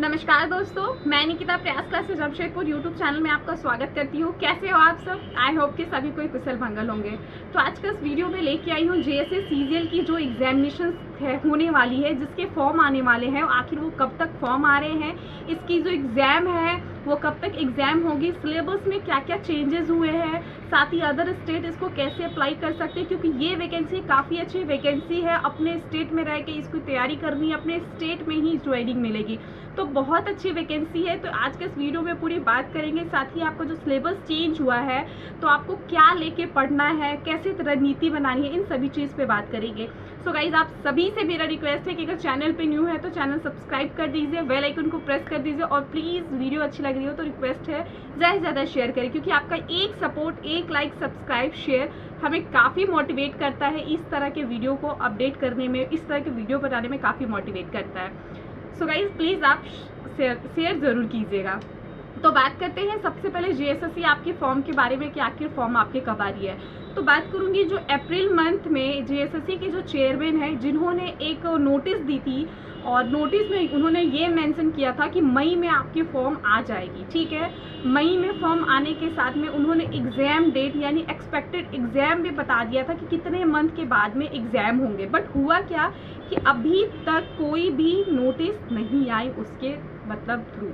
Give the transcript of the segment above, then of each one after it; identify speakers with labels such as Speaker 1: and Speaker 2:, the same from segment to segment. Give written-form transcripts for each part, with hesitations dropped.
Speaker 1: नमस्कार दोस्तों, मैं निकिता प्रयास क्लासेस जमशेदपुर यूट्यूब चैनल में आपका स्वागत करती हूँ। कैसे हो आप सब? आई होप कि सभी कोई कुशल मंगल होंगे। तो आज का इस वीडियो में लेके आई हूँ जेएसएस सीजीएल की जो एग्जामिनेशन होने वाली है, जिसके फॉर्म आने वाले हैं। आखिर वो कब तक फॉर्म आ रहे हैं, इसकी जो एग्ज़ाम है वो कब तक एग्ज़ाम होगी, सिलेबस में क्या क्या चेंजेस हुए हैं, साथ ही अदर स्टेट इसको कैसे अप्लाई कर सकते हैं, क्योंकि ये वैकेंसी काफ़ी अच्छी वैकेंसी है। अपने स्टेट में रह के इसको तैयारी करनी है, अपने स्टेट में ही ज्वाइनिंग मिलेगी, तो बहुत अच्छी वैकेंसी है। तो आज के इस वीडियो में पूरी बात करेंगे। साथ ही आपका जो सिलेबस चेंज हुआ है तो आपको क्या लेके पढ़ना है, कैसे रणनीति बनानी है, इन सभी चीज़ पे बात करेंगे। सो गाइज, आप सभी से मेरा रिक्वेस्ट है कि अगर चैनल पे न्यू है तो चैनल सब्सक्राइब कर दीजिए, बेल आइकन को प्रेस कर दीजिए, और प्लीज़ वीडियो अच्छी लग रही हो तो रिक्वेस्ट है ज़्यादा से ज़्यादा शेयर करें, क्योंकि आपका एक सपोर्ट, एक लाइक, सब्सक्राइब, शेयर हमें काफ़ी मोटिवेट करता है। इस तरह के वीडियो को अपडेट करने में, इस तरह के वीडियो बनाने में काफ़ी मोटिवेट करता है। सो गाइज, प्लीज़ आप शेयर ज़रूर कीजिएगा। तो बात करते हैं सबसे पहले जेएसएससी आपके फॉर्म के बारे में कि आखिर फॉर्म आपके कब आ रही है। तो बात करूंगी जो अप्रैल मंथ में जेएसएससी के जो चेयरमैन हैं, जिन्होंने एक नोटिस दी थी, और नोटिस में उन्होंने ये मेंशन किया था कि मई में आपकी फॉर्म आ जाएगी। ठीक है, मई में फॉर्म आने के साथ में उन्होंने एग्ज़ाम डेट यानी एक्सपेक्टेड एग्ज़ाम भी बता दिया था कि कितने मंथ के बाद में एग्ज़ाम होंगे। बट हुआ क्या कि अभी तक कोई भी नोटिस नहीं आई उसके थ्रू।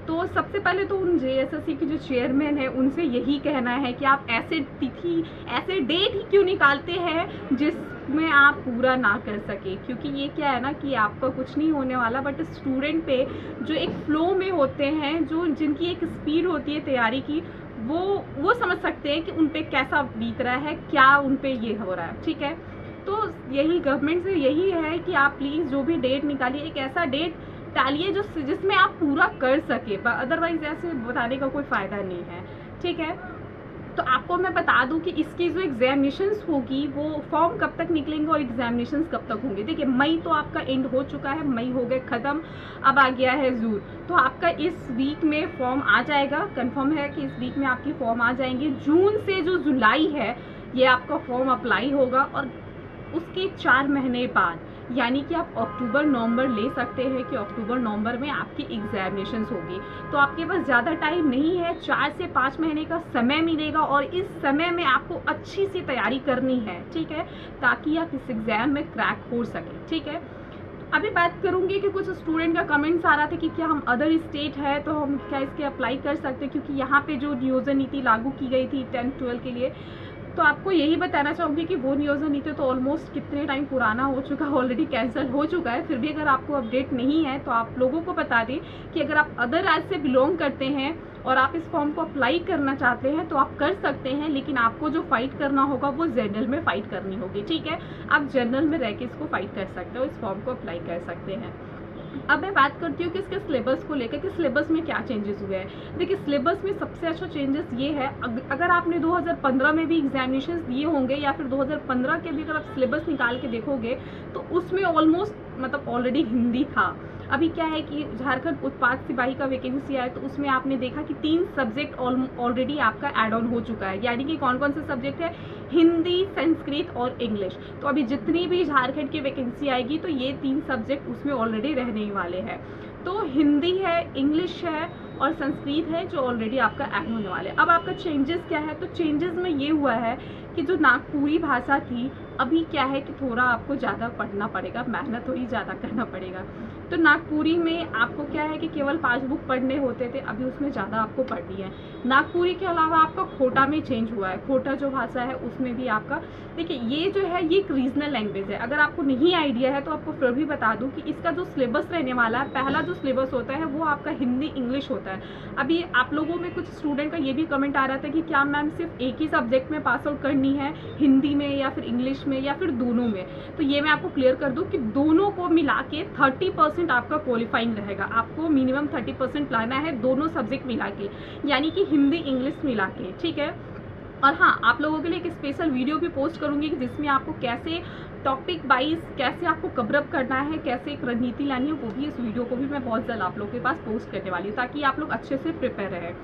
Speaker 1: तो सबसे पहले तो उन जेएसएससी के जो चेयरमैन है उनसे यही कहना है कि आप ऐसे तिथि, ऐसे डेट ही क्यों निकालते हैं जिसमें आप पूरा ना कर सके, क्योंकि ये क्या है ना कि आपका कुछ नहीं होने वाला, बट स्टूडेंट पे जो एक फ्लो में होते हैं, जो जिनकी एक स्पीड होती है तैयारी की, वो समझ सकते हैं कि उन पे कैसा बीत रहा है, क्या उन पे ये हो रहा है। ठीक है, तो यही गवर्नमेंट से यही है कि आप प्लीज़ जो भी डेट निकालिए, एक ऐसा डेट डालिए जिसमें आप पूरा कर सके, अदरवाइज ऐसे बताने का कोई फ़ायदा नहीं है। ठीक है, तो आपको मैं बता दूं कि इसकी जो एग्जामिनेशंस होगी वो फॉर्म कब तक निकलेंगे और एग्जामिनेशंस कब तक होंगे। देखिए, मई तो आपका एंड हो चुका है, मई हो गए ख़त्म, अब आ गया है जून। तो आपका इस वीक में फॉर्म आ जाएगा, कंफर्म है कि इस वीक में आपकी फॉर्म आ जाएंगे। जून से जो जुलाई है ये आपका फॉर्म अप्लाई होगा, और उसके 4 महीने बाद यानी कि आप अक्टूबर नवंबर ले सकते हैं कि अक्टूबर नवंबर में आपकी एग्जामिनेशंस होगी। तो आपके पास ज़्यादा टाइम नहीं है, 4 से 5 महीने का समय मिलेगा, और इस समय में आपको अच्छी सी तैयारी करनी है। ठीक है, ताकि आप इस एग्ज़ाम में क्रैक हो सके। ठीक है, अभी बात करूंगी कि कुछ स्टूडेंट का कमेंट्स आ रहा था कि क्या हम अदर स्टेट है तो हम क्या इसके अप्लाई कर सकते हैं, क्योंकि यहाँ पे जो नियोजन नीति लागू की गई थी 10-12 के लिए, तो आपको यही बताना चाहूँगी कि वो नियोजन नीति तो ऑलमोस्ट कितने टाइम पुराना हो चुका है, ऑलरेडी कैंसिल हो चुका है। फिर भी अगर आपको अपडेट नहीं है तो आप लोगों को बता दें कि अगर आप अदर राज्य से बिलोंग करते हैं और आप इस फॉर्म को अप्लाई करना चाहते हैं तो आप कर सकते हैं, लेकिन आपको जो फाइट करना होगा वो जनरल में फाइट करनी होगी। ठीक है, आप जनरल में रह के इसको फाइट कर सकते हो, इस फॉर्म को अप्लाई कर सकते हैं। अब मैं बात करती हूँ कि इसके सिलेबस को लेकर कि सिलेबस में क्या चेंजेस हुए हैं। देखिए, सिलेबस में सबसे अच्छा चेंजेस ये है, अगर आपने 2015 में भी एग्जामिनेशंस दिए होंगे या फिर 2015 के भी अगर आप सिलेबस निकाल के देखोगे तो उसमें ऑलमोस्ट ऑलरेडी हिंदी था। अभी क्या है कि झारखंड उत्पाद सिपाही का वैकेंसी आया तो उसमें आपने देखा कि 3 सब्जेक्ट ऑलरेडी आपका ऐड ऑन हो चुका है, यानी कि कौन कौन से सब्जेक्ट है, हिंदी, संस्कृत और इंग्लिश। तो अभी जितनी भी झारखंड की वैकेंसी आएगी तो ये 3 सब्जेक्ट उसमें ऑलरेडी रहने वाले हैं। तो हिंदी है, इंग्लिश है और संस्कृत है जो ऑलरेडी आपका ऐड होने वाले। अब आपका चेंजेस क्या है, तो चेंजेस में ये हुआ है कि जो नागपुरी भाषा थी, अभी क्या है कि थोड़ा आपको ज़्यादा पढ़ना पड़ेगा, मेहनत थोड़ी ज़्यादा करना पड़ेगा। तो नागपुरी में आपको क्या है कि केवल 5 बुक पढ़ने होते थे, अभी उसमें ज़्यादा आपको पढ़नी है। नागपुरी के अलावा आपका खोटा में चेंज हुआ है, खोटा जो भाषा है उसमें भी आपका, देखिए ये जो है ये एक रीजनल लैंग्वेज है। अगर आपको नहीं आइडिया है तो आपको फिर भी बता दूं कि इसका जो सिलेबस रहने वाला है, पहला जो सिलेबस होता है वो आपका हिंदी इंग्लिश होता है। अभी आप लोगों में कुछ स्टूडेंट का ये भी कमेंट आ रहा था कि क्या मैम सिर्फ एक ही सब्जेक्ट में पास आउट करनी है, हिंदी में या फिर इंग्लिश में या फिर दोनों में। तो ये मैं आपको क्लियर कर दूं कि दोनों को मिला के 30% आपका क्वालिफाइंग रहेगा। आपको मिनिमम 30% लाना है दोनों सब्जेक्ट मिला के, यानी कि हिंदी इंग्लिश मिला के। ठीक है, और हाँ, आप लोगों के लिए एक स्पेशल वीडियो भी पोस्ट करूंगी जिसमें आपको कैसे टॉपिक वाइज कैसे आपको कवरअप करना है, कैसे एक रणनीति लानी है, वो भी इस वीडियो को भी मैं बहुत जल्द आप लोगों के पास पोस्ट करने वाली हूँ, ताकि आप लोग अच्छे से प्रिपेयर रहें।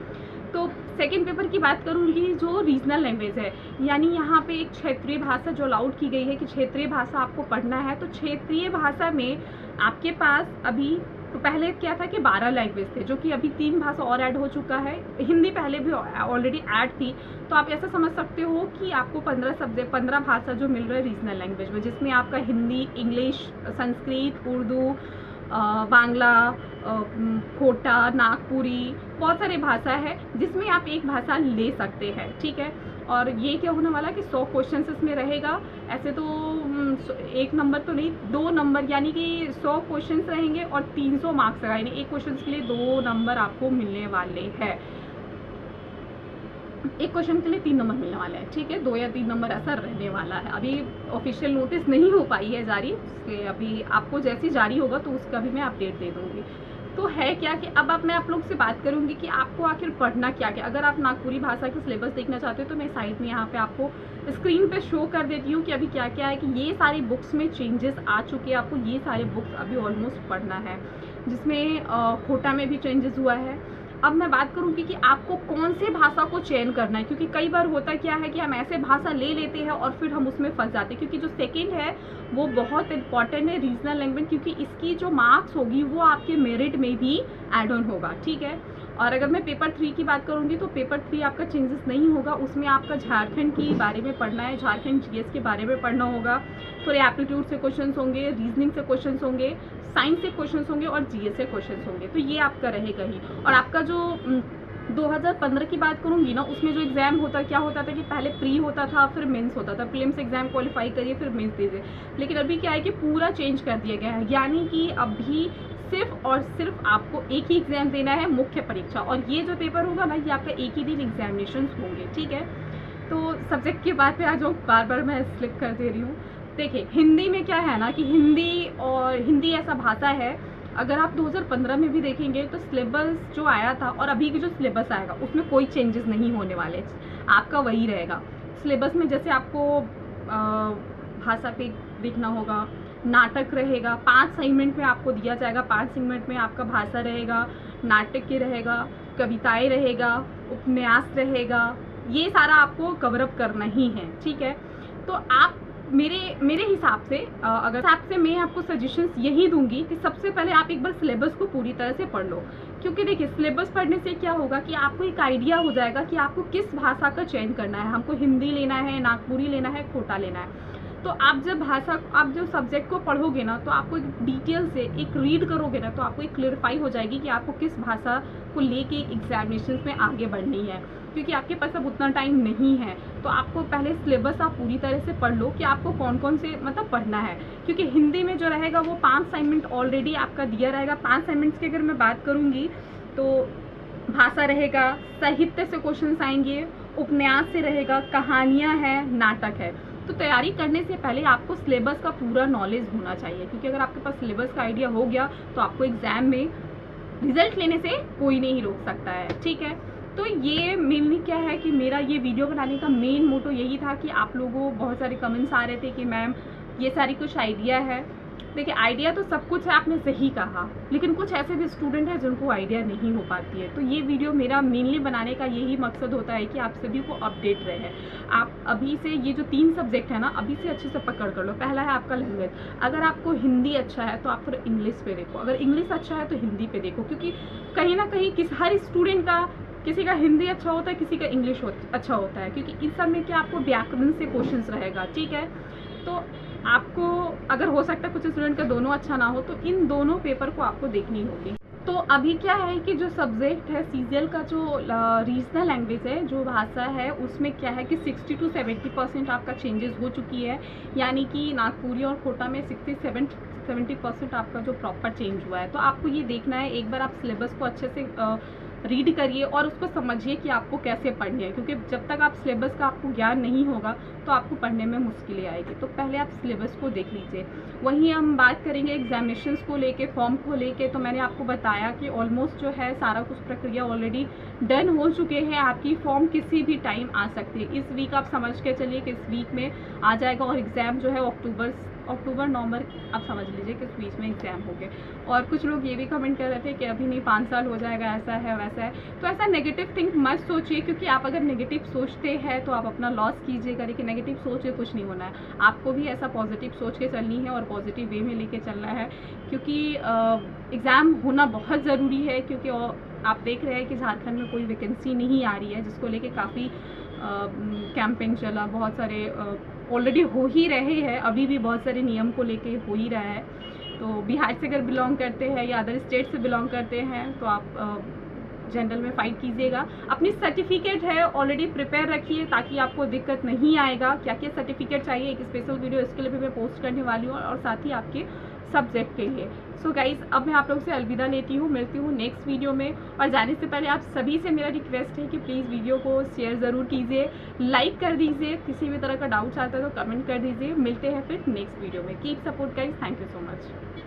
Speaker 1: तो सेकेंड पेपर की बात करूँगी जो रीजनल लैंग्वेज है, यानी यहाँ पे एक क्षेत्रीय भाषा जो अलाउड की गई है कि क्षेत्रीय भाषा आपको पढ़ना है। तो क्षेत्रीय भाषा में आपके पास अभी तो पहले क्या था कि 12 लैंग्वेज थे, जो कि अभी 3 भाषा और ऐड हो चुका है। हिंदी पहले भी ऑलरेडी ऐड थी, तो आप ऐसा समझ सकते हो कि आपको 15 सब्जेक्ट 15 भाषा जो मिल रहा है रीजनल लैंग्वेज में, जिसमें आपका हिंदी, इंग्लिश, संस्कृत, उर्दू, बांग्ला, खोटा, नागपुरी, बहुत सारी भाषा है जिसमें आप एक भाषा ले सकते हैं, ठीक है। और ये क्या होने वाला है कि 100 क्वेश्चन इसमें रहेगा। ऐसे तो 1 नंबर तो नहीं, 2 नंबर, यानी कि 100 क्वेश्चन रहेंगे और 300 मार्क्स रहेगा, यानी एक क्वेश्चन के लिए 2 नंबर आपको मिलने वाले हैं। एक क्वेश्चन के लिए 3 नंबर मिलने वाले हैं, ठीक है। 2 या 3 नंबर ऐसा रहने वाला है। अभी ऑफिशियल नोटिस नहीं हो पाई है जारी, अभी आपको जैसी जारी होगा तो उसका भी मैं अपडेट दे दूँगी। तो है क्या कि अब मैं आप लोग से बात करूंगी कि आपको आखिर पढ़ना क्या क्या। अगर आप नागपुरी भाषा की सिलेबस देखना चाहते हो तो मैं साइड में यहाँ पे आपको स्क्रीन पे शो कर देती हूँ कि अभी क्या क्या है, कि ये सारी बुक्स में चेंजेस आ चुके हैं। आपको ये सारे बुक्स अभी ऑलमोस्ट पढ़ना है, जिसमें खोटा में भी चेंजेस हुआ है। अब मैं बात करूंगी कि आपको कौन से भाषा को चयन करना है, क्योंकि कई बार होता क्या है कि हम ऐसे भाषा ले लेते हैं और फिर हम उसमें फंस जाते हैं। क्योंकि जो सेकंड है वो बहुत इंपॉर्टेंट है, रीजनल लैंग्वेज, क्योंकि इसकी जो मार्क्स होगी वो आपके मेरिट में भी एड ऑन होगा, ठीक है। और अगर मैं पेपर 3 की बात करूंगी तो पेपर 3 आपका चेंजेस नहीं होगा। उसमें आपका झारखंड के बारे में पढ़ना है, झारखंड जीएस के बारे में पढ़ना होगा। थोड़े एप्टीट्यूड से क्वेश्चन होंगे, रीजनिंग से क्वेश्चन होंगे, साइंस से क्वेश्चन होंगे और जीएस से क्वेश्चन होंगे। तो ये आपका रहेगा ही। और आपका जो 2015 की बात करूंगी ना, उसमें जो एग्जाम होता क्या होता था कि पहले प्री होता था, फिर मेंस होता था। प्रीलिम्स एग्जाम क्वालिफाई करिए, फिर मेंस दीजिए। लेकिन अभी क्या है कि पूरा चेंज कर दिया गया है, यानी कि अभी सिर्फ और सिर्फ आपको एक ही एग्जाम देना है, मुख्य परीक्षा। और ये जो पेपर होगा ना, ये आपका एक ही दिन एग्जामिनेशन होंगे, ठीक है। तो सब्जेक्ट की बात पे आ जाओ, बार बार मैं स्लिप कर दे रही हूँ। देखिए हिंदी में क्या है ना कि हिंदी ऐसा भाषा है, अगर आप 2015 में भी देखेंगे तो सिलेबस जो आया था और अभी की जो सिलेबस आएगा उसमें कोई चेंजेस नहीं होने वाले, आपका वही रहेगा। सिलेबस में जैसे आपको भाषा पे देखना होगा, नाटक रहेगा, 5 सेगमेंट में आपको दिया जाएगा। 5 सेगमेंट में आपका भाषा रहेगा, नाटक के रहेगा, कविताएं रहेगा, उपन्यास रहेगा, ये सारा आपको कवरअप करना ही है, ठीक है। तो आप मेरे हिसाब से मैं आपको सजेशंस यही दूंगी कि सबसे पहले आप एक बार सिलेबस को पूरी तरह से पढ़ लो। क्योंकि देखिए सिलेबस पढ़ने से क्या होगा कि आपको एक आइडिया हो जाएगा कि आपको किस भाषा का चयन करना है। हमको हिंदी लेना है, नागपुरी लेना है, खोटा लेना है। तो आप जब सब्जेक्ट को पढ़ोगे ना, तो आपको डिटेल से एक रीड करोगे ना, तो आपको एक क्लियरफाई हो जाएगी कि आपको किस भाषा को लेके एग्जामिनेशन में आगे बढ़नी है। क्योंकि आपके पास अब उतना टाइम नहीं है, तो आपको पहले सिलेबस आप पूरी तरह से पढ़ लो कि आपको कौन कौन से पढ़ना है। क्योंकि हिंदी में जो रहेगा वो 5 असाइनमेंट ऑलरेडी आपका दिया रहेगा। 5 असाइनमेंट्स की अगर मैं बात करूँगी तो भाषा रहेगा, साहित्य से क्वेश्चन आएंगे, उपन्यास से रहेगा, कहानियाँ हैं, नाटक है। तो तैयारी करने से पहले आपको सिलेबस का पूरा नॉलेज होना चाहिए, क्योंकि अगर आपके पास सिलेबस का आइडिया हो गया तो आपको एग्जाम में रिजल्ट लेने से कोई नहीं रोक सकता है, ठीक है। तो ये मेनली क्या है कि मेरा ये वीडियो बनाने का मेन मोटो यही था कि आप लोगों बहुत सारे कमेंट्स आ रहे थे कि मैम ये सारी कुछ आइडिया है। देखिए आइडिया तो सब कुछ है, आपने सही कहा, लेकिन कुछ ऐसे भी स्टूडेंट हैं जिनको आइडिया नहीं हो पाती है। तो ये वीडियो मेरा मेनली बनाने का यही मकसद होता है कि आप सभी को अपडेट रहे। आप अभी से ये जो 3 सब्जेक्ट है ना, अभी से अच्छे से पकड़ कर लो। पहला है आपका लैंग्वेज। अगर आपको हिंदी अच्छा है तो आप फिर इंग्लिश पे देखो, अगर इंग्लिश अच्छा है तो हिंदी पे देखो। क्योंकि कहीं ना कहीं हर स्टूडेंट का, किसी का हिंदी अच्छा होता है, किसी का इंग्लिश अच्छा होता है। क्योंकि इस सब में क्या आपको व्याकरण से क्वेश्चंस रहेगा, ठीक है। तो आपको अगर हो सकता है कुछ स्टूडेंट का दोनों अच्छा ना हो, तो इन दोनों पेपर को आपको देखनी होगी। तो अभी क्या है कि जो सब्जेक्ट है सीजीएल का, जो रीजनल लैंग्वेज है, जो भाषा है, उसमें क्या है कि 60 to 70% आपका चेंजेस हो चुकी है। यानी कि नागपुरी और खोटा में 60-70% आपका जो प्रॉपर चेंज हुआ है। तो आपको ये देखना है, एक बार आप सिलेबस को अच्छे से रीड करिए और उसको समझिए कि आपको कैसे पढ़नी है। क्योंकि जब तक आप सिलेबस का आपको ज्ञान नहीं होगा तो आपको पढ़ने में मुश्किलें आएगी। तो पहले आप सिलेबस को देख लीजिए। वहीं हम बात करेंगे एग्जामिनेशंस को लेके, फॉर्म को लेके। तो मैंने आपको बताया कि ऑलमोस्ट जो है सारा कुछ प्रक्रिया ऑलरेडी डन हो चुके हैं। आपकी फॉर्म किसी भी टाइम आ सकती है। इस वीक आप समझ के चलिए कि इस वीक में आ जाएगा और एग्ज़ाम जो है अक्टूबर अक्टूबर नवंबर आप समझ लीजिए कि इस बीच में एग्ज़ाम हो गए। और कुछ लोग ये भी कमेंट कर रहे थे कि अभी नहीं 5 साल हो जाएगा, ऐसा है वैसा है। तो ऐसा नेगेटिव थिंक मत सोचिए, क्योंकि आप अगर नेगेटिव सोचते हैं तो आप अपना लॉस कीजिएगा, लेकिन नेगेटिव सोच के कुछ नहीं होना है। आपको भी ऐसा पॉजिटिव सोच के चलनी है और पॉजिटिव वे में लेके चलना है, क्योंकि एग्ज़ाम होना बहुत ज़रूरी है। क्योंकि आप देख रहे हैं कि झारखंड में कोई वैकेंसी नहीं आ रही है, जिसको लेके काफ़ी कैंपेन चला, बहुत सारे ऑलरेडी हो ही रहे हैं, अभी भी बहुत सारे नियम को लेके हो ही रहा है। तो बिहार से अगर बिलोंग करते हैं या अदर स्टेट से बिलोंग करते हैं तो आप जनरल में फ़ाइट कीजिएगा। अपनी सर्टिफिकेट है ऑलरेडी प्रिपेयर रखिए, ताकि आपको दिक्कत नहीं आएगा। क्या क्या सर्टिफिकेट चाहिए, एक स्पेशल वीडियो इसके लिए भी मैं पोस्ट करने वाली हूँ, और साथ ही आपके सब्जेक्ट के लिए। सो गाइज़, अब मैं आप लोगों से अलविदा लेती हूँ, मिलती हूँ नेक्स्ट वीडियो में। और जाने से पहले आप सभी से मेरा रिक्वेस्ट है कि प्लीज़ वीडियो को शेयर ज़रूर कीजिए, लाइक कर दीजिए, किसी भी तरह का डाउट्स आता है तो कमेंट कर दीजिए। मिलते हैं फिर नेक्स्ट वीडियो में। Keep support guys, thank you so much.